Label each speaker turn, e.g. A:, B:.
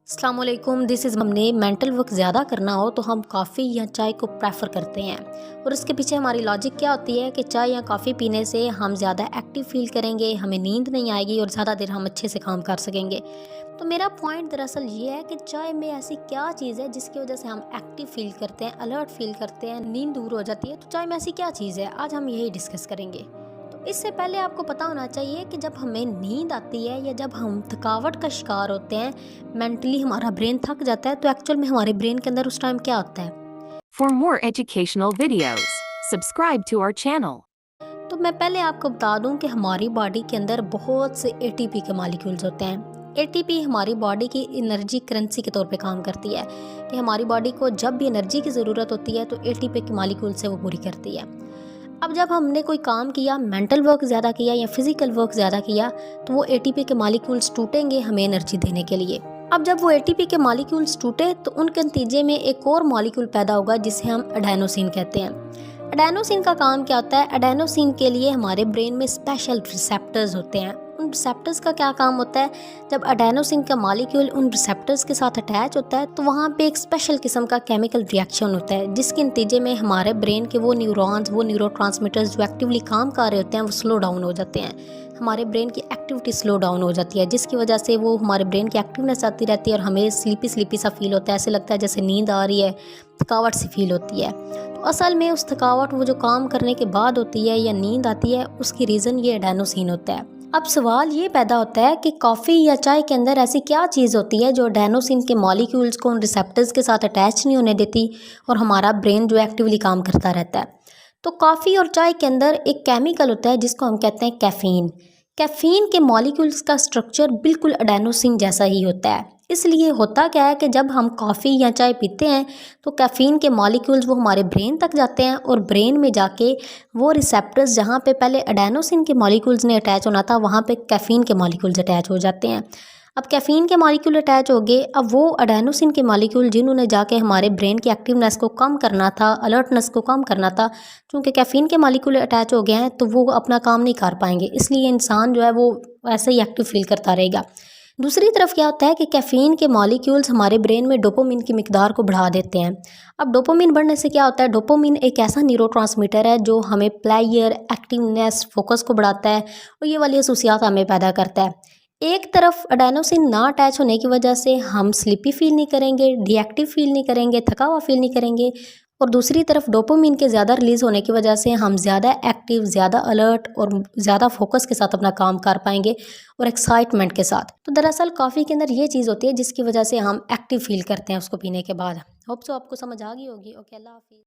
A: अस्सलाम वालेकुम, this is हमने मेंटल वर्क ज़्यादा करना हो तो हम कॉफ़ी या चाय को प्रेफर करते हैं। और इसके पीछे हमारी लॉजिक क्या होती है कि चाय या कॉफ़ी पीने से हम ज़्यादा एक्टिव फील करेंगे, हमें नींद नहीं आएगी और ज़्यादा देर हम अच्छे से काम कर सकेंगे। तो मेरा पॉइंट दरअसल ये है कि चाय में ऐसी क्या चीज़ है जिसकी वजह से हम एक्टिव फील करते हैं, अलर्ट फील करते हैं, नींद दूर हो जाती है। तो चाय में ऐसी क्या चीज़ है, आज हम यही डिस्कस करेंगे। तो इससे पहले आपको पता होना चाहिए कि जब हमें नींद आती है या जब हम थकावट का शिकार होते हैं, मेंटली हमारा ब्रेन थक जाता है, तो एक्चुअल में हमारे ब्रेन के अंदर उस टाइम क्या होता है।
B: For more educational videos, subscribe to our channel.
A: तो मैं पहले आपको बता दूं कि हमारी बॉडी के अंदर बहुत से एटीपी के मॉलिक्यूल्स होते हैं। एटीपी हमारी बॉडी की एनर्जी करेंसी के तौर पे काम करती है कि हमारी बॉडी को जब भी एनर्जी की ज़रूरत होती है तो एटीपी के मॉलिक्यूल से वो पूरी करती है। अब जब हमने कोई काम किया, मेंटल वर्क ज़्यादा किया या फिजिकल वर्क ज़्यादा किया, तो वो एटीपी के मॉलिक्यूल्स टूटेंगे हमें एनर्जी देने के लिए। अब जब वो एटीपी के मॉलिक्यूल्स टूटे तो उनके नतीजे में एक और मॉलिक्यूल पैदा होगा जिसे हम एडेनोसिन कहते हैं। एडेनोसिन का काम क्या होता है? एडेनोसिन के लिए हमारे ब्रेन में स्पेशल रिसेप्टर्स होते हैं। उन रिसेप्टर्स का क्या काम होता है? जब एडेनोसिन का मॉलिक्यूल उन रिसेप्टर्स के साथ अटैच होता है तो वहाँ पे एक स्पेशल किस्म का केमिकल रिएक्शन होता है जिसके नतीजे में हमारे ब्रेन के वो न्यूरॉन्स, वो न्यूरोट्रांसमीटर्स जो एक्टिवली काम कर रहे होते हैं वो स्लो डाउन हो जाते हैं। हमारे ब्रेन की एक्टिविटी स्लो डाउन हो जाती है जिसकी वजह से वो हमारे ब्रेन की एक्टिवनेस आती रहती है और हमें स्लीपी स्लीपी सा फील होता है। ऐसे लगता है जैसे नींद आ रही है, थकावट सी फील होती है। तो असल में उस थकावट वो जो काम करने के बाद होती है या नींद आती है, उसकी रीज़न ये एडेनोसिन होता है। अब सवाल ये पैदा होता है कि कॉफ़ी या चाय के अंदर ऐसी क्या चीज़ होती है जो एडेनोसिन के मॉलिक्यूल्स को उन रिसेप्टर्स के साथ अटैच नहीं होने देती और हमारा ब्रेन जो एक्टिवली काम करता रहता है। तो कॉफ़ी और चाय के अंदर एक केमिकल होता है जिसको हम कहते हैं कैफ़ीन। कैफ़ीन के मॉलिक्यूल्स का स्ट्रक्चर बिल्कुल एडेनोसिन जैसा ही होता है। इसलिए होता क्या है कि जब हम कॉफ़ी या चाय पीते हैं तो कैफ़ीन के मॉलिक्यूल्स वो हमारे ब्रेन तक जाते हैं और ब्रेन में जाके वो रिसेप्टर्स जहाँ पे पहले एडेनोसिन के मॉलिक्यूल्स ने अटैच होना था वहाँ पे कैफ़ीन के मॉलिक्यूल्स अटैच हो जाते हैं। अब कैफ़ीन के मॉलिक्यूल अटैच हो गए, अब वो एडेनोसिन के मॉलिक्यूल जिन्होंने जाके हमारे ब्रेन की एक्टिवनेस को कम करना था, अलर्टनेस को कम करना था, क्योंकि कैफ़ीन के मॉलिक्यूल अटैच हो गए हैं तो वो अपना काम नहीं कर पाएंगे। इसलिए इंसान जो है वो ऐसे ही एक्टिव फील करता रहेगा। दूसरी तरफ क्या होता है कि कैफ़ीन के मॉलिक्यूल्स हमारे ब्रेन में डोपामिन की मिकदार को बढ़ा देते हैं। अब डोपामिन बढ़ने से क्या होता है? डोपामिन एक ऐसा न्यूरोट्रांसमीटर है जो हमें प्लेयर, एक्टिवनेस, फोकस को बढ़ाता है और ये वाली खसूसियात हमें पैदा करता है। एक तरफ एडेनोसिन ना अटैच होने की वजह से हम स्लीपी फील नहीं करेंगे, डीएक्टिव फील नहीं करेंगे, थका हुआ फील नहीं करेंगे, और दूसरी तरफ डोपामिन के ज़्यादा रिलीज़ होने की वजह से हम ज़्यादा एक्टिव, ज़्यादा अलर्ट और ज़्यादा फोकस के साथ अपना काम कर पाएंगे और एक्साइटमेंट के साथ। तो दरअसल कॉफ़ी के अंदर ये चीज़ होती है जिसकी वजह से हम एक्टिव फील करते हैं उसको पीने के बाद। होप सो आपको समझ आ गई होगी। ओके, अल्लाह हाफिज़।